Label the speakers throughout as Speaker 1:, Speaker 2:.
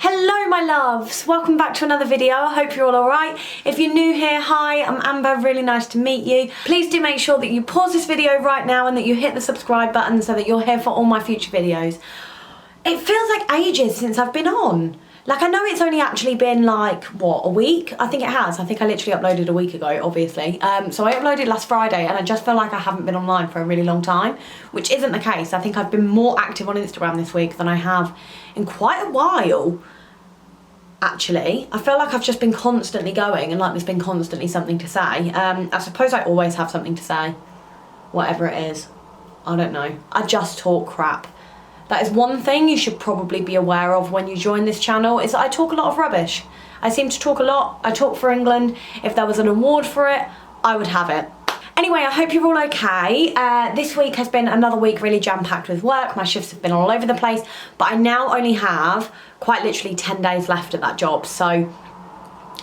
Speaker 1: Hello my loves, welcome back to another video. I hope you're all alright. If you're new here, hi, I'm Amber, really nice to meet you. Please do make sure that you pause this video right now and that you hit the subscribe button so that you're here for all my future videos. It feels like ages since I've been on. Like, I know it's only actually been like, what, a week? I think it has. I think I literally uploaded a week ago, obviously. So I uploaded last Friday and I just feel like I haven't been online for a really long time, which isn't the case. I think I've been more active on Instagram this week than I have in quite a while, actually. I feel like I've just been constantly going and like there's been constantly something to say. I suppose I always have something to say, whatever it is. I don't know. I just talk crap. That is one thing you should probably be aware of when you join this channel, is that I talk a lot of rubbish. I seem to talk a lot. I talk for England. If there was an award for it, I would have it. Anyway, I hope you're all okay. This week has been another week really jam-packed with work. My shifts have been all over the place, but I now only have quite literally 10 days left at that job. So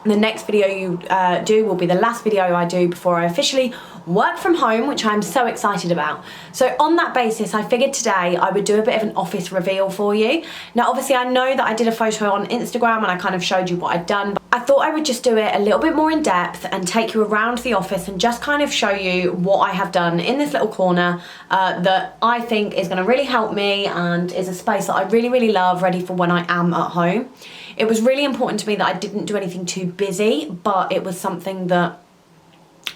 Speaker 1: the next video you do will be the last video I do before I officially work from home, which I'm so excited about. So on that basis, I figured today I would do a bit of an office reveal for you. Now, obviously, I know that I did a photo on Instagram and I kind of showed you what I'd done, but I thought I would just do it a little bit more in depth and take you around the office and just kind of show you what I have done in this little corner that I think is gonna really help me and is a space that I really, really love, ready for when I am at home. It was really important to me that I didn't do anything too busy, but it was something that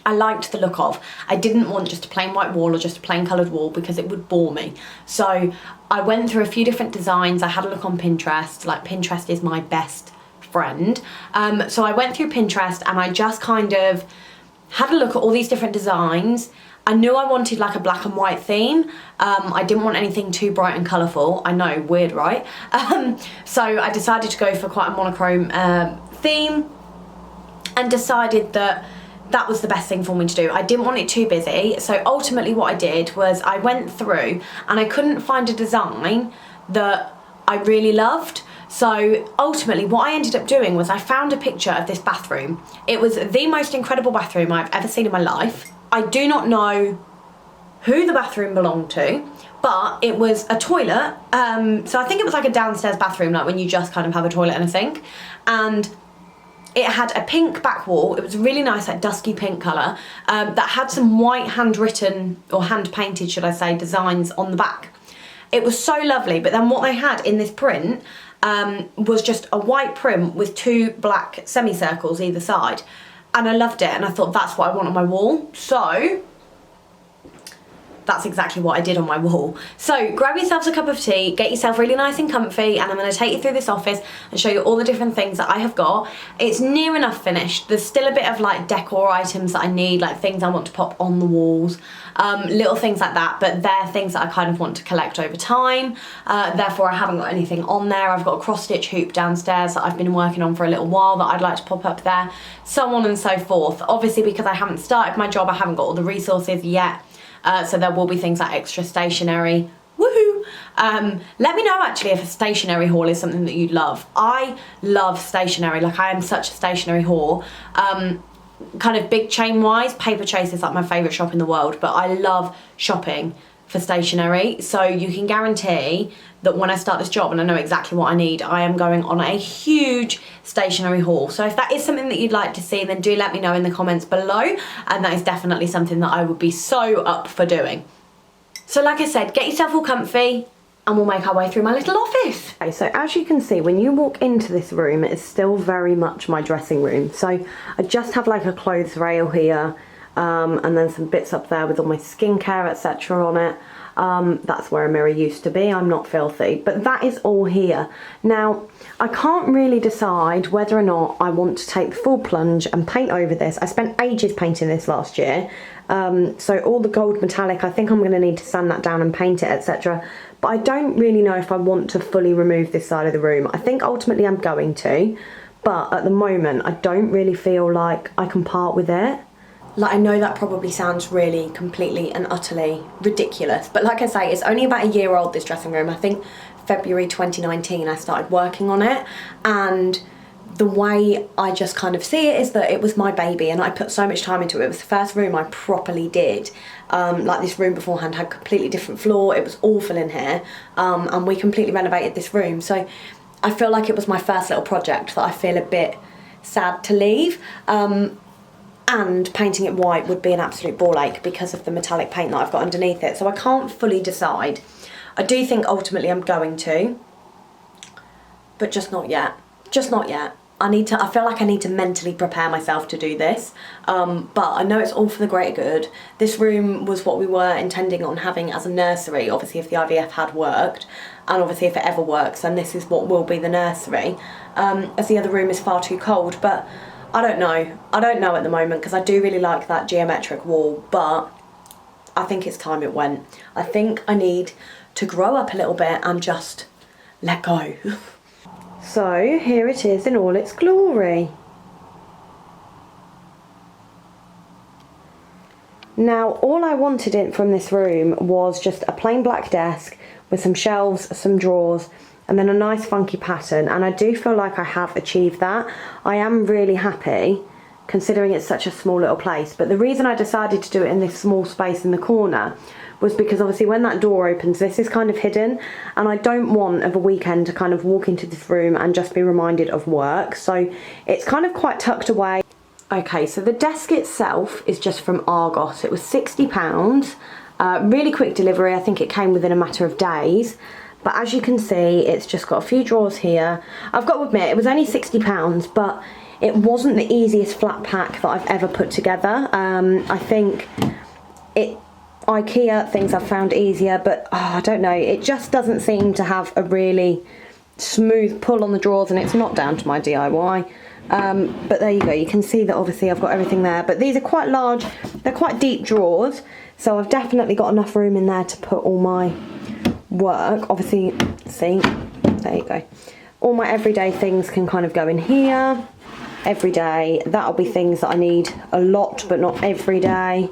Speaker 1: I liked the look of. I didn't want just a plain white wall or just a plain coloured wall because it would bore me. So I went through a few different designs. I had a look on Pinterest. Like, Pinterest is my best friend. So I went through Pinterest and I just kind of had a look at all these different designs. I knew I wanted like a black and white theme. I didn't want anything too bright and colourful. I know, weird, right? So I decided to go for quite a monochrome theme and decided that that was the best thing for me to do. I didn't want it too busy. So ultimately what I did was I went through and I couldn't find a design that I really loved. So ultimately what I ended up doing was I found a picture of this bathroom. It was the most incredible bathroom I've ever seen in my life. I do not know who the bathroom belonged to, but it was a toilet. So I think it was like a downstairs bathroom, like when you just kind of have a toilet and a sink. And it had a pink back wall. It was a really nice, like dusky pink colour that had some white handwritten, or hand painted, should I say, designs on the back. It was so lovely, but then what they had in this print was just a white print with two black semicircles either side. And I loved it, and I thought that's what I want on my wall. So that's exactly what I did on my wall. So grab yourselves a cup of tea, get yourself really nice and comfy, and I'm gonna take you through this office and show you all the different things that I have got. It's near enough finished. There's still a bit of like decor items that I need, like things I want to pop on the walls, little things like that, but they're things that I kind of want to collect over time. Therefore I haven't got anything on there. I've got a cross stitch hoop downstairs that I've been working on for a little while that I'd like to pop up there, so on and so forth. Obviously, because I haven't started my job, I haven't got all the resources yet. So there will be things like extra stationery. Woohoo! Let me know actually if a stationery haul is something that you'd love. I love stationery, like I am such a stationery whore. Kind of big chain wise, Paper Chase is like my favourite shop in the world, but I love shopping for stationery. So you can guarantee that when I start this job and I know exactly what I need, I am going on a huge stationery haul. So if that is something that you'd like to see, then do let me know in the comments below, and that is definitely something that I would be so up for doing. So like I said, get yourself all comfy and we'll make our way through my little office. Okay, so as you can see, when you walk into this room, it's still very much my dressing room. So I just have like a clothes rail here, and then some bits up there with all my skincare, etc. on it. That's where a mirror used to be. I'm not filthy, but that is all here. Now, I can't really decide whether or not I want to take the full plunge and paint over this. I spent ages painting this last year. So all the gold metallic, I think I'm going to need to sand that down and paint it, etc. But I don't really know if I want to fully remove this side of the room. I think ultimately I'm going to, but at the moment I don't really feel like I can part with it. Like, I know that probably sounds really completely and utterly ridiculous, but like I say, it's only about a year old, this dressing room. I think February 2019 I started working on it, and the way I just kind of see it is that it was my baby and I put so much time into it. It was the first room I properly did. Like, this room beforehand had a completely different floor. It was awful in here, and we completely renovated this room. So I feel like it was my first little project that I feel a bit sad to leave. And painting it white would be an absolute ball ache because of the metallic paint that I've got underneath it. So I can't fully decide. I do think ultimately I'm going to, but just not yet. Just not yet. I feel like I need to mentally prepare myself to do this. But I know it's all for the greater good. This room was what we were intending on having as a nursery, obviously if the IVF had worked, and obviously if it ever works, and this is what will be the nursery, as the other room is far too cold. But I don't know. I don't know at the moment because I do really like that geometric wall, but I think it's time it went. I think I need to grow up a little bit and just let go. So here it is in all its glory. Now all I wanted in from this room was just a plain black desk with some shelves, some drawers, and then a nice funky pattern, and I do feel like I have achieved that. I am really happy considering it's such a small little place, but the reason I decided to do it in this small space in the corner was because obviously when that door opens, this is kind of hidden, and I don't want of a weekend to kind of walk into this room and just be reminded of work, so it's kind of quite tucked away. Okay, so the desk itself is just from Argos. It was £60, really quick delivery. I think it came within a matter of days. But as you can see, it's just got a few drawers here. I've got to admit, it was only £60, but it wasn't the easiest flat pack that I've ever put together. I think IKEA things I've found easier, but I don't know. It just doesn't seem to have a really smooth pull on the drawers, and it's not down to my DIY. But there you go. You can see that obviously I've got everything there. But these are quite large. They're quite deep drawers, so I've definitely got enough room in there to put all my work. Obviously, see, there you go, all my everyday things can kind of go in here. Every day, that'll be things that I need a lot but not every day,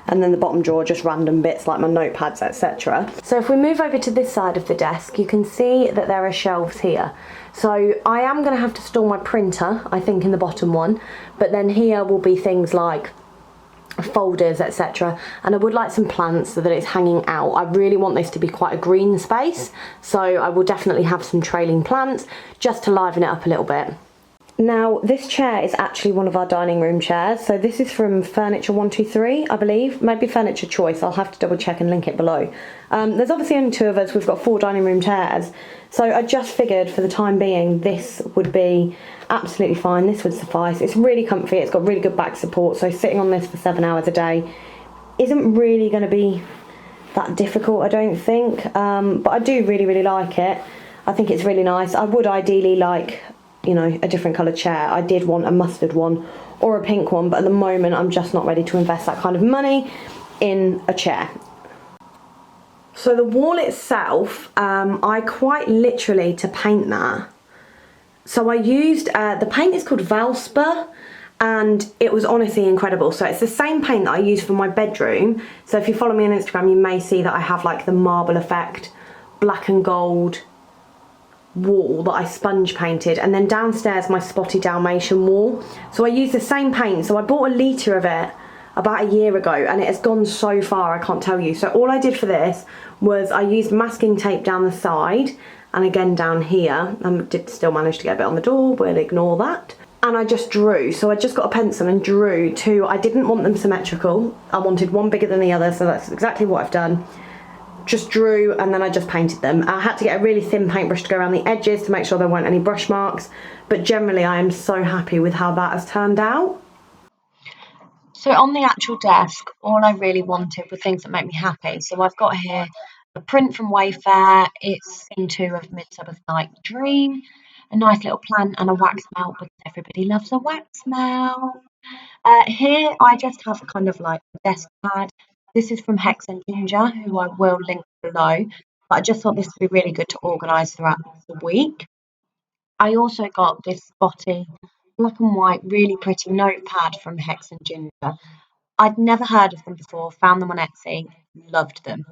Speaker 1: and then the bottom drawer, just random bits like my notepads, etc. So if we move over to this side of the desk, you can see that there are shelves here. So I am going to have to store my printer, I think, in the bottom one, but then here will be things like folders, etc. And I would like some plants so that it's hanging out. I really want this to be quite a green space, so I will definitely have some trailing plants just to liven it up a little bit. Now this chair is actually one of our dining room chairs, so this is from Furniture 123, I believe, maybe Furniture Choice. I'll have to double check and link it below. There's obviously only two of us, we've got 4 dining room chairs, so I just figured for the time being this would be absolutely fine. This would suffice. It's really comfy, it's got really good back support, so sitting on this for 7 hours a day isn't really going to be that difficult, I don't think. But I do really like it. I think it's really nice. I would ideally like, you know, a different coloured chair. I did want a mustard one or a pink one, but at the moment I'm just not ready to invest that kind of money in a chair. So the wall itself, I quite literally, to paint that, so I used, the paint is called Valspar, and it was honestly incredible. So it's the same paint that I used for my bedroom. So if you follow me on Instagram, you may see that I have like the marble effect, black and gold wall that I sponge painted, and then downstairs my spotty Dalmatian wall. So I used the same paint. So I bought a litre of it about a year ago, and it has gone so far I can't tell you. So all I did for this was I used masking tape down the side and again down here. I did still manage to get a bit on the door, we'll ignore that. And I just drew. So I just got a pencil and drew 2. I didn't want them symmetrical. I wanted one bigger than the other, so that's exactly what I've done. Just drew and then I just painted them. I had to get a really thin paintbrush to go around the edges to make sure there weren't any brush marks, but generally I am so happy with how that has turned out. So on the actual desk, all I really wanted were things that make me happy. So I've got here a print from Wayfair. It's Scene 2 of Midsummer's Night Dream, a nice little plant, and a wax melt because everybody loves a wax melt. Here I just have kind of like a desk pad. This is from Hex and Ginger, who I will link below, but I just thought this would be really good to organise throughout the week. I also got this spotty black and white really pretty notepad from Hex and Ginger. I'd never heard of them before, found them on Etsy, loved them.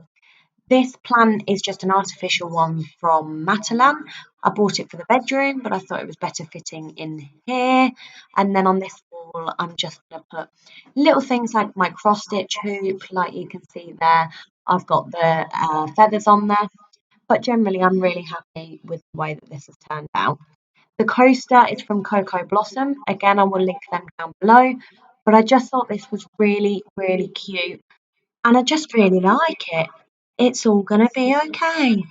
Speaker 1: This plant is just an artificial one from Matalan. I bought it for the bedroom, but I thought it was better fitting in here. And then on this wall, I'm just going to put little things like my cross stitch hoop, like you can see there. I've got the feathers on there.
Speaker 2: but generally I'm really happy with the way that this has turned out. The coaster is from Cocoa Blossom. Again, I will link them down below, but I just thought this was really, really cute, and I just really like it. It's all gonna be okay.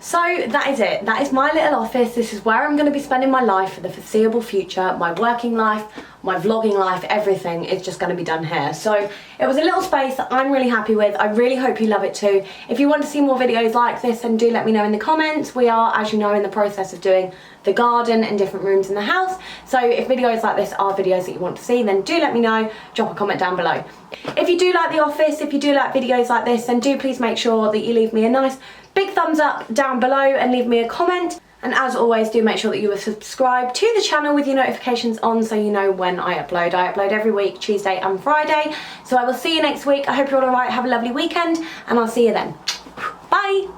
Speaker 1: So that is it. That is my little office. This is where I'm going to be spending my life for the foreseeable future. My working life, my vlogging life, everything is just going to be done here. So it was a little space that I'm really happy with. I really hope you love it too. If you want to see more videos like this, then do let me know in the comments. We are, as you know, in the process of doing the garden and different rooms in the house. So if videos like this are videos that you want to see, then do let me know. Drop a comment down below. If you do like The Office, if you do like videos like this, then do please make sure that you leave me a nice big thumbs up down below and leave me a comment. And as always, do make sure that you are subscribed to the channel with your notifications on so you know when I upload. I upload every week, Tuesday and Friday. So I will see you next week. I hope you're all alright. Have a lovely weekend and I'll see you then. Bye.